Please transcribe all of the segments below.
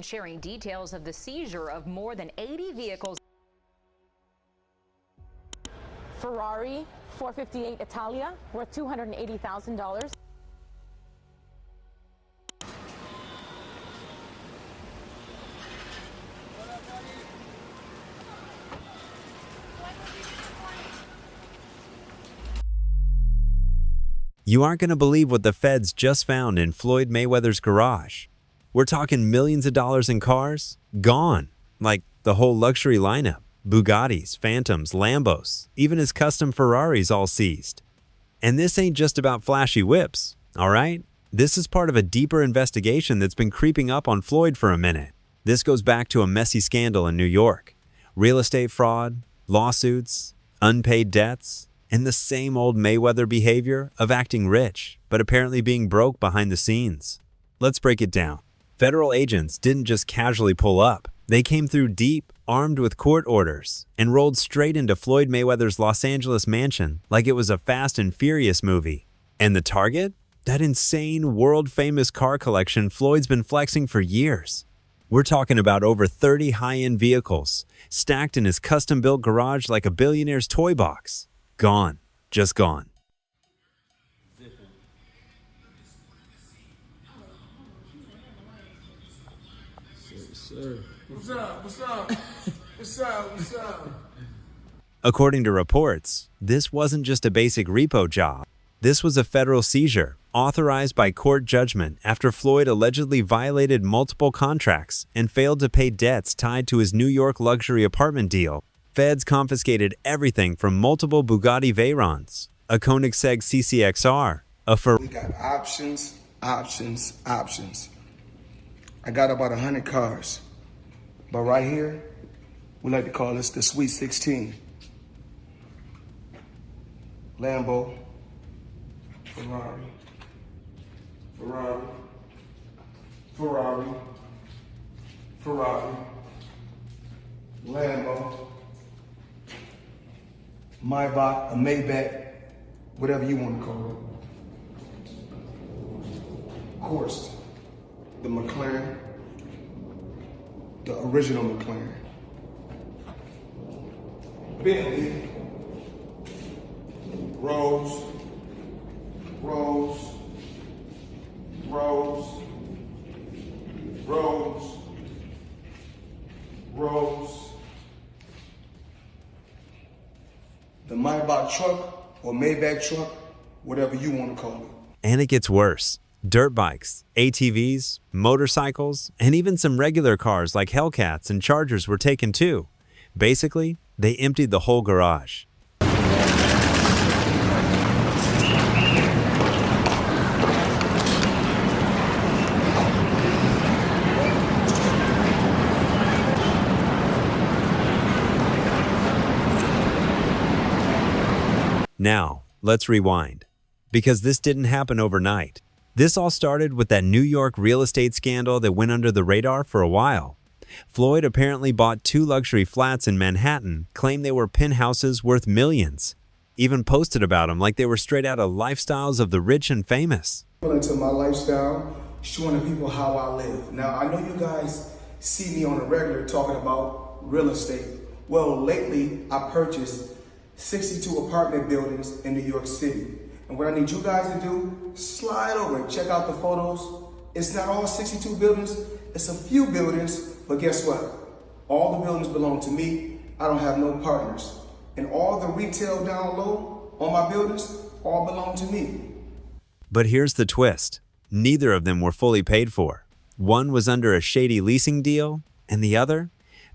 Sharing details of the seizure of more than 80 vehicles. Ferrari 458 Italia worth $280,000. You aren't going to believe what the feds just found in Floyd Mayweather's garage. We're talking millions of dollars in cars, gone. Like the whole luxury lineup, Bugattis, Phantoms, Lambos, even his custom Ferraris all seized. And this ain't just about flashy whips, all right? This is part of a deeper investigation that's been creeping up on Floyd for a minute. This goes back to a messy scandal in New York. Real estate fraud, lawsuits, unpaid debts, and the same old Mayweather behavior of acting rich, but apparently being broke behind the scenes. Let's break it down. Federal agents didn't just casually pull up. They came through deep, armed with court orders, and rolled straight into Floyd Mayweather's Los Angeles mansion like it was a Fast and Furious movie. And the target? That insane, world-famous car collection Floyd's been flexing for years. We're talking about over 30 high-end vehicles, stacked in his custom-built garage like a billionaire's toy box. Gone. Just gone. Sir. What's up? What's up? What's up? What's up? According to reports, this wasn't just a basic repo job. This was a federal seizure, authorized by court judgment after Floyd allegedly violated multiple contracts and failed to pay debts tied to his New York luxury apartment deal. Feds confiscated everything from multiple Bugatti Veyrons, a Koenigsegg CCXR, a Ferrari. We got options. I got about 100 cars. But right here, we like to call this the Sweet 16. Lambo, Ferrari, Lambo, Maybach, a Maybach, whatever you want to call it. Of course, the McLaren, the original McLaren. Bentley, Rolls, the Maybach truck or Maybach truck, whatever you want to call it. And it gets worse. Dirt bikes, ATVs, motorcycles, and even some regular cars like Hellcats and Chargers were taken too. Basically, they emptied the whole garage. Now, let's rewind. Because this didn't happen overnight. This all started with that New York real estate scandal that went under the radar for a while. Floyd apparently bought 2 luxury flats in Manhattan, claimed they were penthouses worth millions. Even posted about them like they were straight out of Lifestyles of the Rich and Famous. Into my lifestyle, showing the people how I live. Now, I know you guys see me on a regular talking about real estate. Well, lately, I purchased 62 apartment buildings in New York City. And what I need you guys to do, slide over and check out the photos. It's not all 62 buildings, it's a few buildings, but guess what? All the buildings belong to me. I don't have no partners. And all the retail down low on my buildings all belong to me. But here's the twist. Neither of them were fully paid for. One was under a shady leasing deal, and the other,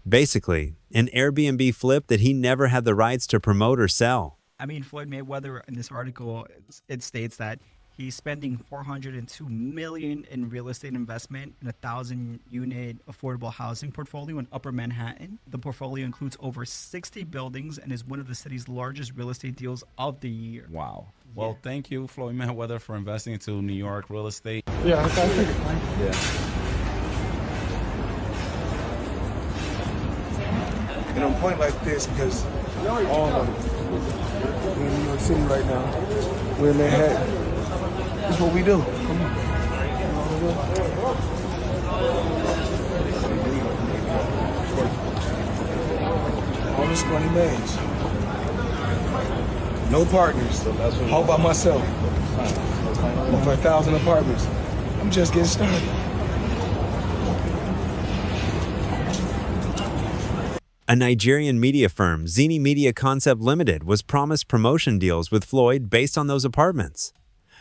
basically, an Airbnb flip that he never had the rights to promote or sell. I mean, Floyd Mayweather, in this article, it states that he's spending $402 million in real estate investment in a 1,000-unit affordable housing portfolio in Upper Manhattan. The portfolio includes over 60 buildings and is one of the city's largest real estate deals of the year. Wow. Well, thank you, Floyd Mayweather, for investing into New York real estate. Yeah, thank you. Yeah. And I'm pointing like this because all of them. We're in New York City right now. We're in Manhattan. That's what we do. Come on. just 20 bands. No partners. All by myself. Over 1,000 apartments. I'm just getting started. A Nigerian media firm, Zini Media Concept Limited, was promised promotion deals with Floyd based on those apartments.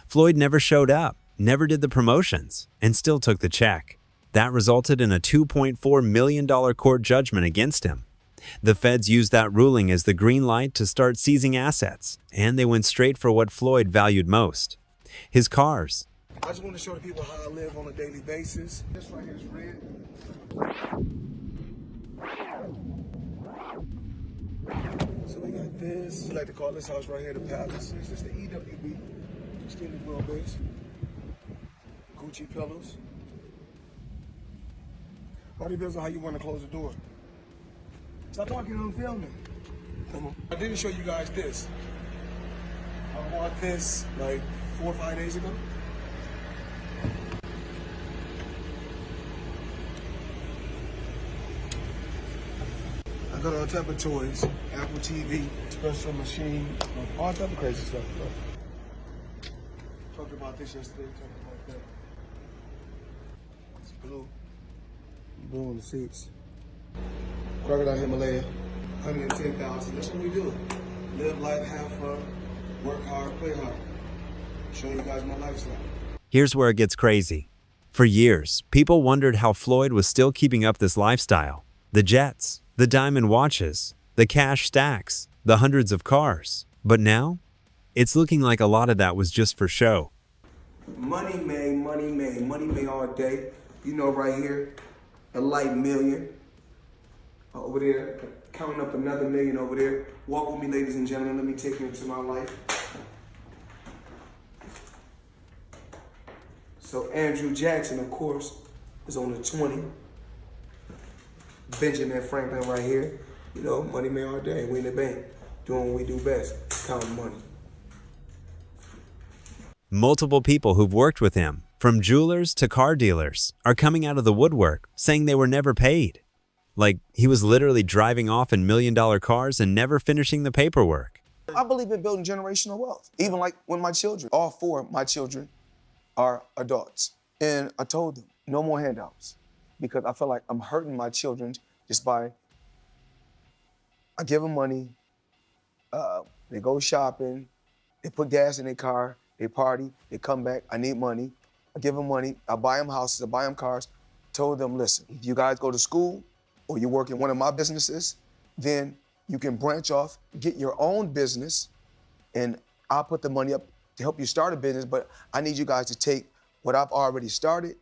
Floyd never showed up, never did the promotions, and still took the check. That resulted in a $2.4 million court judgment against him. The feds used that ruling as the green light to start seizing assets, and they went straight for what Floyd valued most: his cars. I just want to show the people how I live on a daily basis. This right here is red. So we got this. We like to call this house right here the Palace. This is the EWB, extended wheelbase. Gucci pillows. All depends on how you want to close the door. Stop talking, I'm filming. Come on. I didn't show you guys this. I bought this like 4 or 5 days ago. I got all type of toys, Apple TV, special machine, all type of crazy stuff. Talked about this yesterday, talked about that. It's blue. Blue on the seats. Crocodile Himalaya, 110,000. That's what we do. Live life, have fun, work hard, play hard. Show you guys my lifestyle. Here's where it gets crazy. For years, people wondered how Floyd was still keeping up this lifestyle. The jets, the diamond watches, the cash stacks, the hundreds of cars. But now, it's looking like a lot of that was just for show. Money made, money made, money made all day. You know, right here, a light million. Over there, counting up another million over there. Walk with me, ladies and gentlemen. Let me take you into my life. So Andrew Jackson, of course, is on the 20. Benjamin Franklin right here. You know, money made all day. We in the bank, doing what we do best, counting money. Multiple people who've worked with him, from jewelers to car dealers, are coming out of the woodwork saying they were never paid. Like, he was literally driving off in million-dollar cars and never finishing the paperwork. I believe in building generational wealth. Even like when my children, all 4 of my children are adults. And I told them, no more handouts. Because I feel like I'm hurting my children just by, I give them money, they go shopping, they put gas in their car, they party, they come back, I need money. I give them money, I buy them houses, I buy them cars. Told them, listen, if you guys go to school or you work in one of my businesses, then you can branch off, get your own business, and I'll put the money up to help you start a business, but I need you guys to take what I've already started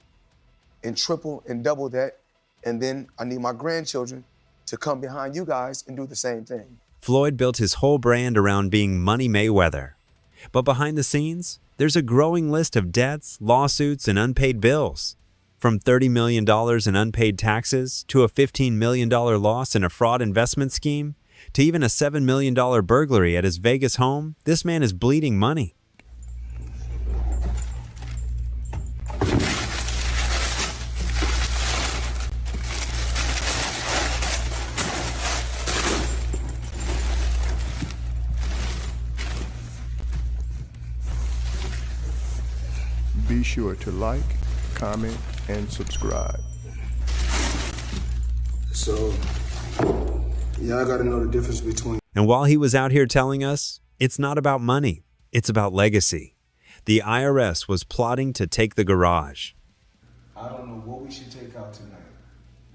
and triple and double that, and then I need my grandchildren to come behind you guys and do the same thing. Floyd built his whole brand around being Money Mayweather. But behind the scenes, there's a growing list of debts, lawsuits, and unpaid bills. From $30 million in unpaid taxes, to a $15 million loss in a fraud investment scheme, to even a $7 million burglary at his Vegas home, this man is bleeding money. Be sure to like, comment, and subscribe. So, y'all gotta know the difference between. And while he was out here telling us, it's not about money, it's about legacy. The IRS was plotting to take the garage. I don't know what we should take out tonight.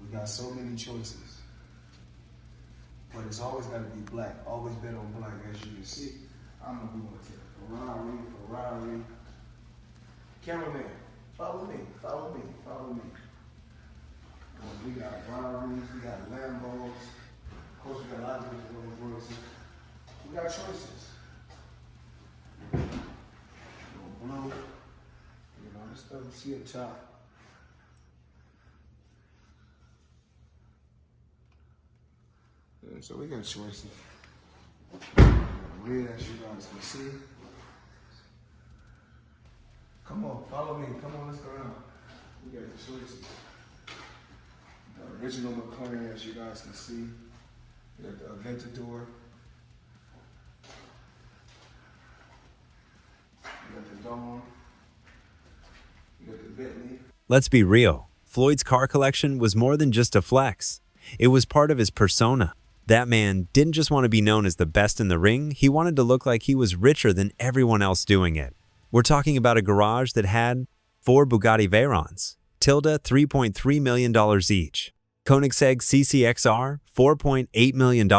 We got so many choices. But it's always gotta be black. Always bet on black, as you can see. I don't know if we wanna take a Ferrari. Cameraman, follow me. We got Ferraris, we got Lambos. Of course, we got a lot of different Rolls Royces. We got choices. Blue, this stuff you see at top. And so we got choices. Red, as you guys can see. Come on, follow me. Come on, let's go around. We got the choices. The original McLaren, as you guys can see. You got the Aventador. You got the Dawn. You got the Bentley. Let's be real. Floyd's car collection was more than just a flex. It was part of his persona. That man didn't just want to be known as the best in the ring, he wanted to look like he was richer than everyone else doing it. We're talking about a garage that had 4 Bugatti Veyrons, Tilda $3.3 million each. Koenigsegg CCXR, $4.8 million,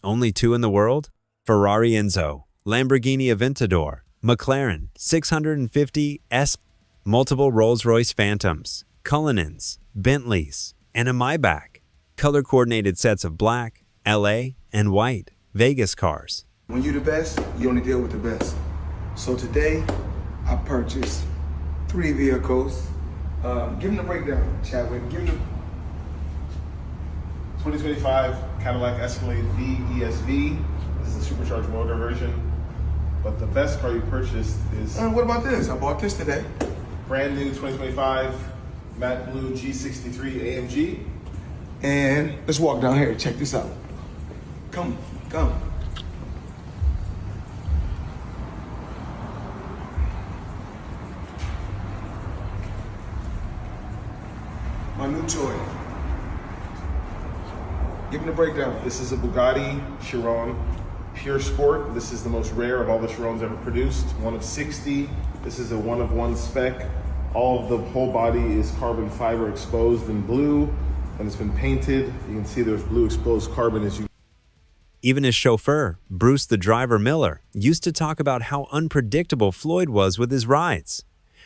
only 2 in the world. Ferrari Enzo, Lamborghini Aventador, McLaren 650 S, multiple Rolls-Royce Phantoms, Cullinans, Bentleys, and a Maybach. Color-coordinated sets of black, LA, and white, Vegas cars. When you're the best, you only deal with the best. So today, I purchased 3 vehicles. Give them the breakdown, Chadwick. Give them 2025 Cadillac Escalade V ESV. This is a supercharged motor version. But the best car you purchased is what about this? I bought this today. brand new 2025 matte blue G63 AMG. And let's walk down here. Check this out. Come. My new toy. Give me the breakdown. This is a Bugatti Chiron Pure Sport. This is the most rare of all the Chirons ever produced. 1 of 60. This is a 1 of 1 spec. All of the whole body is carbon fiber exposed in blue, and it's been painted. You can see there's blue exposed carbon as you. Even his chauffeur, Bruce the Driver Miller, used to talk about how unpredictable Floyd was with his rides.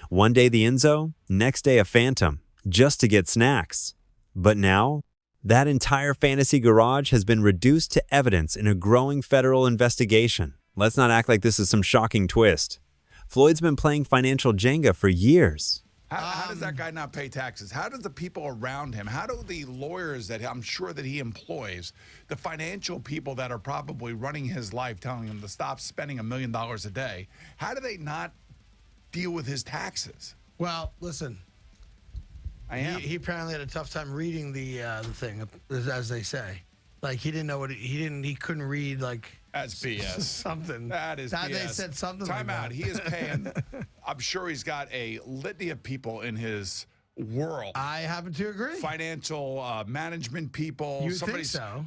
One day the Enzo, next day a Phantom, just to get snacks. But now, that entire fantasy garage has been reduced to evidence in a growing federal investigation. Let's not act like this is some shocking twist. Floyd's been playing financial Jenga for years. How does that guy not pay taxes? How does the people around him, how do the lawyers that I'm sure that he employs, the financial people that are probably running his life, telling him to stop spending $1 million a day, how do they not deal with his taxes? Well, listen. He apparently had a tough time reading the thing, as they say. Like he didn't know what he couldn't read like. That's BS. Something. That is BS. They said something Time like out. that. He is paying. I'm sure he's got a litany of people in his world. I happen to agree. Financial management people. You think so?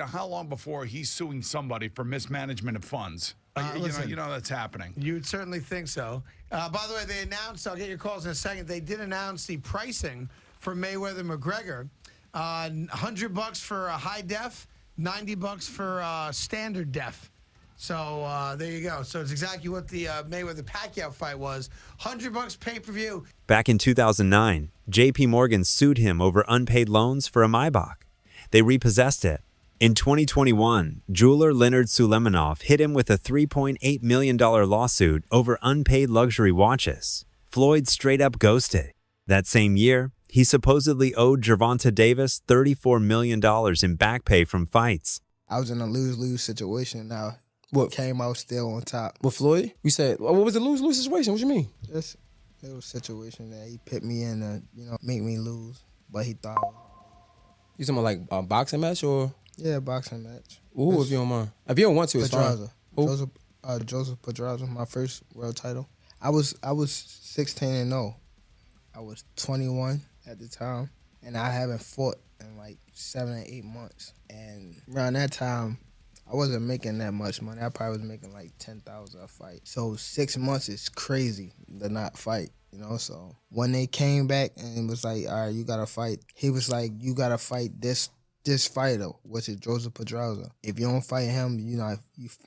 How long before he's suing somebody for mismanagement of funds? Listen, you know that's happening. You'd certainly think so. By the way, they announced, I'll get your calls in a second, they did announce the pricing for Mayweather-McGregor. $100 for a high def, $90 for standard def. So there you go. So it's exactly what the Mayweather-Pacquiao fight was. $100 pay-per-view. Back in 2009, JP Morgan sued him over unpaid loans for a Maybach. They repossessed it. In 2021, jeweler Leonard Suleimanov hit him with a $3.8 million lawsuit over unpaid luxury watches. Floyd straight up ghosted. That same year, he supposedly owed Gervonta Davis $34 million in back pay from fights. I was in a lose-lose situation. Now, what came out still on top. With Floyd? You said, what was the lose-lose situation? What you mean? Just a little situation that he put me in to, make me lose. But he thought. You talking about like a boxing match or? Yeah, boxing match. Ooh, if you don't mind. If you don't want to, it's Pedraza. fine. Joseph Pedraza, my first world title. I was 16-0. I was 21 at the time, and I haven't fought in like 7 or 8 months. And around that time, I wasn't making that much money. I probably was making like $10,000 a fight. So 6 months is crazy to not fight, So when they came back and it was like, all right, you gotta fight. He was like, you gotta fight this fighter, which is Joseph Pedraza. If you don't fight him, you're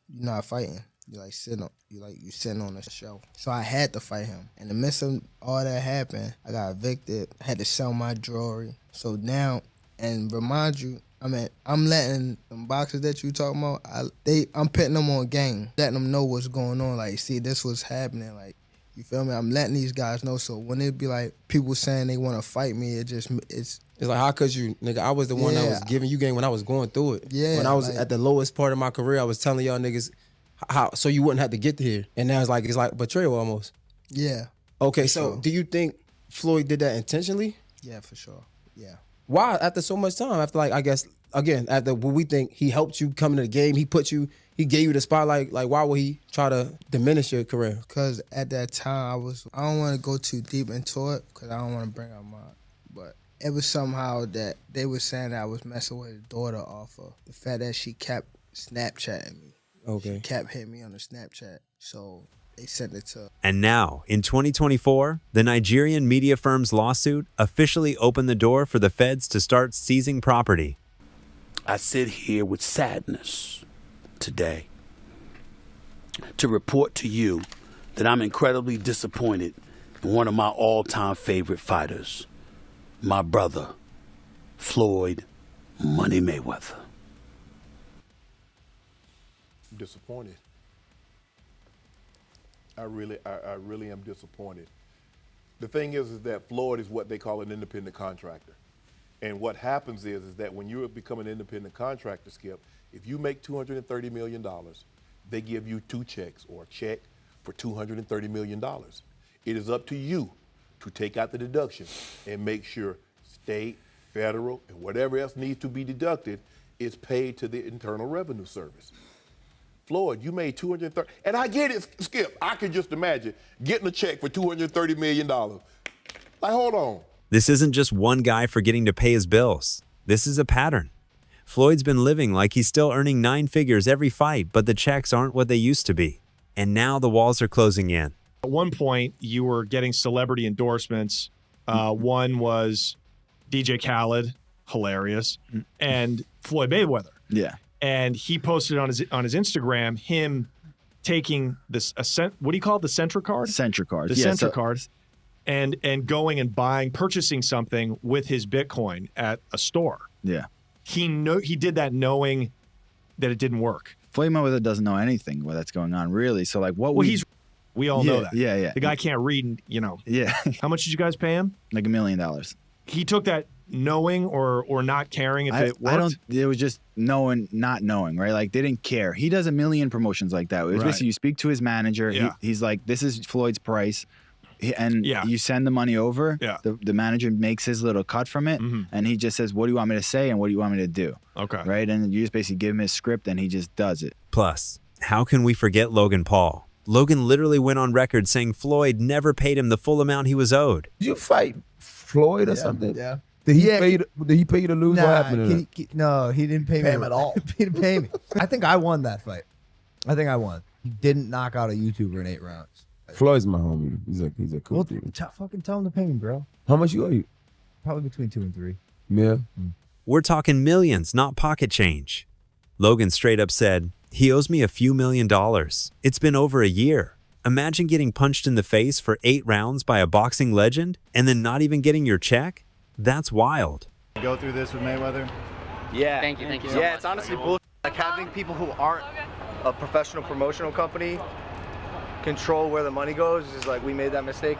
not fighting. You sitting on the show. So I had to fight him. In the midst of all that happened, I got evicted. I had to sell my jewelry. So now, and remind you, I'm letting them boxers that you talking about, I'm putting them on game, letting them know what's going on. Like, see, this was happening. Like, you feel me? I'm letting these guys know. So when it be like people saying they want to fight me, it's like, how could you, nigga? I was the one that was giving you game when I was going through it. Yeah. When I was at the lowest part of my career, I was telling y'all niggas how so you wouldn't have to get here. And now it's like betrayal almost. Yeah. Okay, for so sure. Do you think Floyd did that intentionally? Yeah, for sure. Yeah. Why after so much time? After like I guess again after what we think he helped you come into the game, he gave you the spotlight. Like why would he try to diminish your career? Because at that time I don't want to go too deep into it because I don't want to bring up but it was somehow that they were saying that I was messing with his daughter off of the fact that she kept Snapchatting me. Okay. She kept hitting me on the Snapchat. So they sent it to. And now, in 2024, the Nigerian media firm's lawsuit officially opened the door for the feds to start seizing property. I sit here with sadness today to report to you that I'm incredibly disappointed in one of my all-time favorite fighters, my brother, Floyd Money Mayweather. I'm disappointed. I really am disappointed. The thing is that Floyd is what they call an independent contractor. And what happens is that when you become an independent contractor, Skip, if you make $230 million, they give you 2 checks or a check for $230 million. It is up to you to take out the deduction and make sure state, federal, and whatever else needs to be deducted is paid to the Internal Revenue Service. Floyd, you made $230, and I get it, Skip. I can just imagine getting a check for $230 million. Like, hold on. This isn't just one guy forgetting to pay his bills. This is a pattern. Floyd's been living like he's still earning 9 figures every fight, but the checks aren't what they used to be. And now the walls are closing in. At one point, you were getting celebrity endorsements. One was DJ Khaled, hilarious, and Floyd Mayweather. Yeah. And he posted on his Instagram him taking this what do you call it? The Centra card? Centra card. The Centra card. And going and purchasing something with his Bitcoin at a store. Yeah. He did that knowing that it didn't work. Floyd Mayweather doesn't know anything that's going on, really. So like what we all know that. Yeah. The guy can't read, Yeah. How much did you guys pay him? Like $1 million. He took that knowing or not caring if it worked? It was just knowing, not knowing, right? Like they didn't care. He does a million promotions like that. It was basically you speak to his manager. Yeah. He's like, this is Floyd's price. And you send the money over. Yeah. The manager makes his little cut from it. And he just says, what do you want me to say? And what do you want me to do? Okay. Right. And you just basically give him his script and he just does it. Plus, how can we forget Logan Paul? Logan literally went on record saying Floyd never paid him the full amount he was owed. Did you fight Floyd or something? Yeah. Did he pay you to lose? Nah, What happened to that? no, he didn't pay me him at all. He didn't pay me. I think I won that fight. I think I won. He didn't knock out a YouTuber in 8 rounds. Floyd's my homie. He's a cool dude. Fucking tell him to pay me, bro. How much you owe you? Probably between 2 and 3. Yeah. We're talking millions, not pocket change. Logan straight up said, he owes me a few $1 million. It's been over a year. Imagine getting punched in the face for 8 rounds by a boxing legend and then not even getting your check? That's wild. Go through this with Mayweather? Yeah. Thank you so much. It's honestly bullshit. Like having people who aren't a professional promotional company control where the money goes is like, we made that mistake.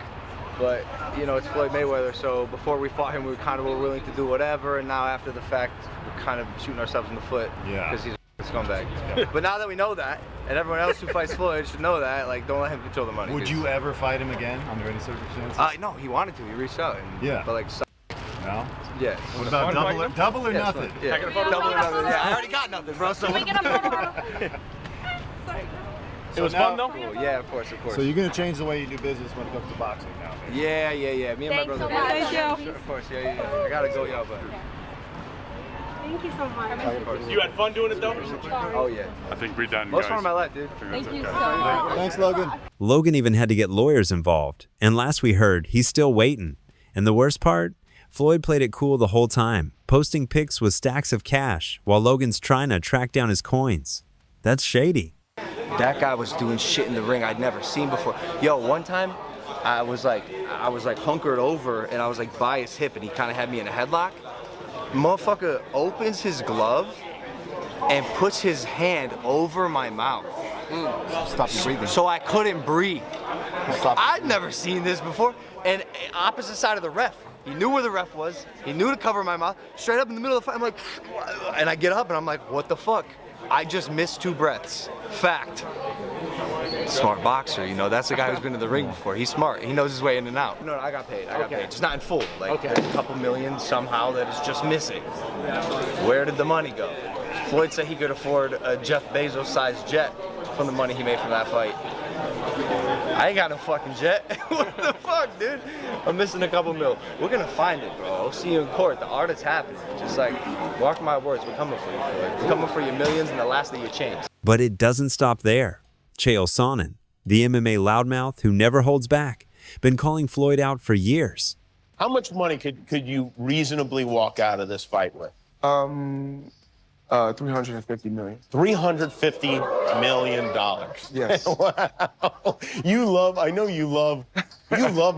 But, it's Floyd Mayweather, so before we fought him, we kind of were willing to do whatever, and now after the fact, we're kind of shooting ourselves in the foot. Yeah. Because he's a scumbag. But now that we know that, and everyone else who fights Floyd should know that, like, don't let him control the money. Would you ever fight him again under any circumstances? No, he wanted to. He reached out. And, But, like, no? Yeah. What about double or nothing? Yeah. Double or nothing. Yeah, I already got nothing, bro. So. It was fun though? Yeah, of course. So you're gonna change the way you do business when it comes to boxing now? Yeah. Me and my brother. Thank you. Sure, of course. Yeah. I gotta go, y'all, but. Thank you so much. You had fun doing it though? Oh yeah. I think we're done. Most fun of my life, dude. Thank you so much. Thanks, Logan. Logan even had to get lawyers involved. And last we heard, he's still waiting. And the worst part? Floyd played it cool the whole time, posting pics with stacks of cash while Logan's trying to track down his coins. That's shady. That guy was doing shit in the ring I'd never seen before. Yo, one time I was like hunkered over and I was like by his hip and he kind of had me in a headlock. Motherfucker opens his glove and puts his hand over my mouth. Stop you breathing. So I couldn't breathe. I'd never seen this before. And opposite side of the ref. He knew where the ref was. He knew to cover my mouth. Straight up in the middle of the fight, I'm like, and I get up and I'm like, what the fuck? I just missed 2 breaths. Fact. Smart boxer, you know, that's the guy who's been in the ring before. He's smart. He knows his way in and out. No, I got paid. I got paid. Just not in full. Like, there's a couple million somehow that is just missing. Where did the money go? Floyd said he could afford a Jeff Bezos-sized jet from the money he made from that fight. I ain't got no fucking jet. What the fuck, dude? I'm missing a couple mil. We're gonna find it, bro. I'll see you in court. The art is happening. Just like, mark my words, we're coming for you, Floyd. We're coming for your millions and the last of your chains. But it doesn't stop there. Chael Sonnen, the MMA loudmouth who never holds back, been calling Floyd out for years. How much money could you reasonably walk out of this fight with? 350 million. $350 million. Yes. Wow. I know you love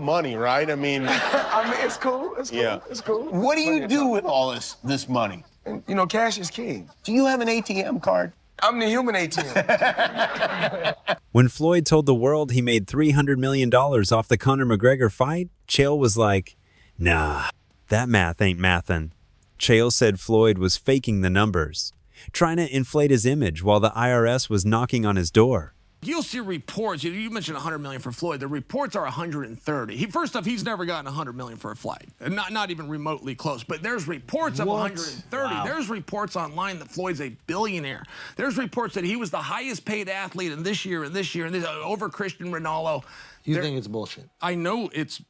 money, right? I mean, it's cool. It's cool. Yeah. It's cool. What do you do with all this money? And, you know, cash is king. Do you have an ATM card? I'm the human ATM. When Floyd told the world he made $300 million off the Conor McGregor fight, Chael was like, nah, that math ain't mathin'. Chael said Floyd was faking the numbers, trying to inflate his image while the IRS was knocking on his door. You'll see reports. You mentioned $100 million for Floyd. The reports are 130. First off, he's never gotten $100 million for a fight, not even remotely close. But there's reports of 130. Wow. There's reports online that Floyd's a billionaire. There's reports that he was the highest paid athlete in this year and this year and this, over Cristiano Ronaldo. You think it's bullshit? I know it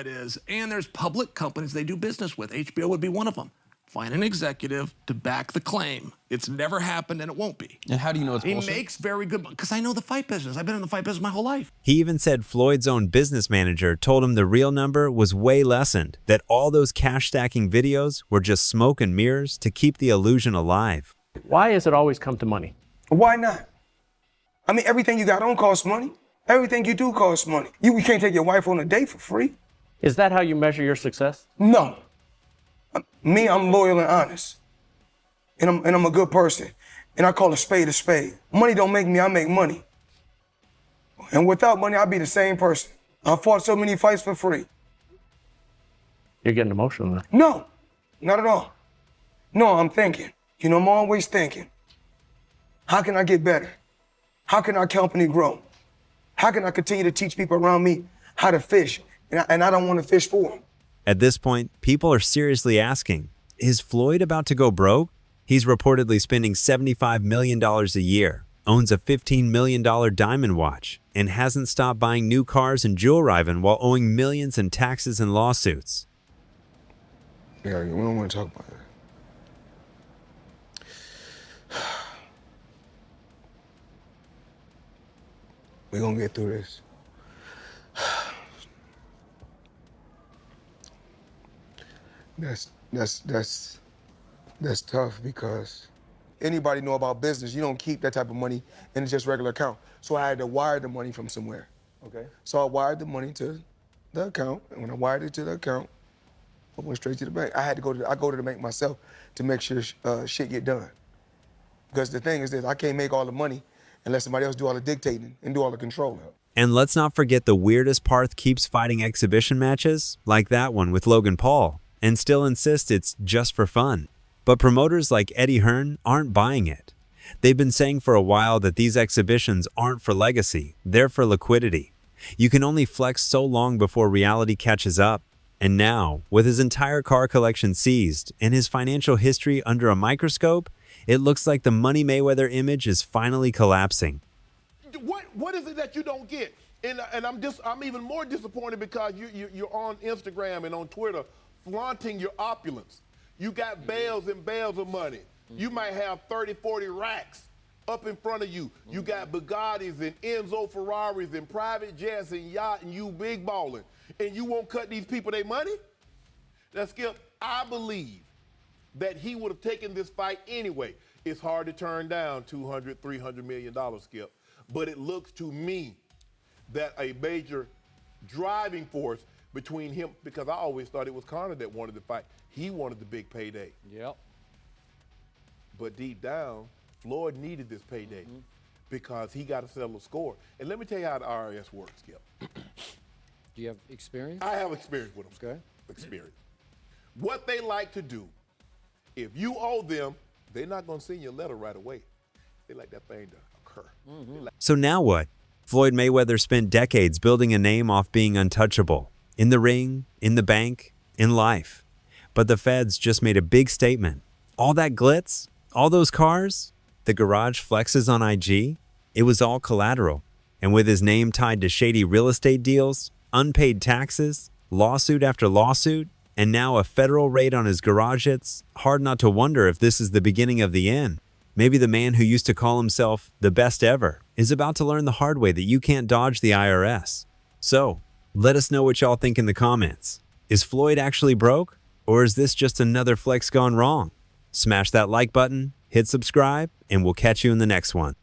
is. And there's public companies they do business with. HBO would be one of them. Find an executive to back the claim. It's never happened and it won't be. And how do you know it's bullshit? He makes very good money because I know the fight business. I've been in the fight business my whole life. He even said Floyd's own business manager told him the real number was way lessened, that all those cash stacking videos were just smoke and mirrors to keep the illusion alive. Why has it always come to money? Why not? I mean, everything you got on costs money. Everything you do costs money. You can't take your wife on a date for free. Is that how you measure your success? No. Me, I'm loyal and honest. And I'm a good person. And I call a spade a spade. Money don't make me, I make money. And without money, I'd be the same person. I fought so many fights for free. You're getting emotional now. No, not at all. No, I'm thinking. You know, I'm always thinking. How can I get better? How can our company grow? How can I continue to teach people around me how to fish? And I don't want to fish for them. At this point, people are seriously asking, is Floyd about to go broke? He's reportedly spending $75 million a year, owns a $15 million diamond watch, and hasn't stopped buying new cars and jewel arriving while owing millions in taxes and lawsuits. Yeah, we don't want to talk about that. We're going to get through this. That's tough because anybody know about business, you don't keep that type of money in just regular account. So I had to wire the money from somewhere. Okay. So I wired the money to the account, and when I wired it to the account, I went straight to the bank. I go to the bank myself to make sure shit get done. Because the thing is this, I can't make all the money unless somebody else do all the dictating and do all the controlling. And let's not forget the weirdest Parth keeps fighting exhibition matches, like that one with Logan Paul, and still insists it's just for fun. But promoters like Eddie Hearn aren't buying it. They've been saying for a while that these exhibitions aren't for legacy, they're for liquidity. You can only flex so long before reality catches up. And now, with his entire car collection seized and his financial history under a microscope, it looks like the Money Mayweather image is finally collapsing. What is it that you don't get? And I'm even more disappointed because you're on Instagram and on Twitter flaunting your opulence. You got bales and bales of money. You might have 30, 40 racks up in front of you. You got Bugattis and Enzo Ferraris and private jets and yacht and you big balling. And you won't cut these people their money? Now, Skip, I believe that he would have taken this fight anyway. It's hard to turn down $200, $300 million, Skip. But it looks to me that a major driving force between him, because I always thought it was Conor that wanted the fight. He wanted the big payday. Yep. But deep down, Floyd needed this payday because he got to settle a score. And let me tell you how the IRS works, Skip. Do you have experience? I have experience with them. Okay. Experience. What they like to do, if you owe them, they're not going to send you a letter right away. They like that thing to occur. So now what? Floyd Mayweather spent decades building a name off being untouchable. In the ring, in the bank, in life. But the feds just made a big statement. All that glitz? All those cars? The garage flexes on IG? It was all collateral. And with his name tied to shady real estate deals, unpaid taxes, lawsuit after lawsuit, and now a federal raid on his garage, it's hard not to wonder if this is the beginning of the end. Maybe the man who used to call himself the best ever is about to learn the hard way that you can't dodge the IRS. So, let us know what y'all think in the comments. Is Floyd actually broke? Or is this just another flex gone wrong? Smash that like button, hit subscribe, and we'll catch you in the next one.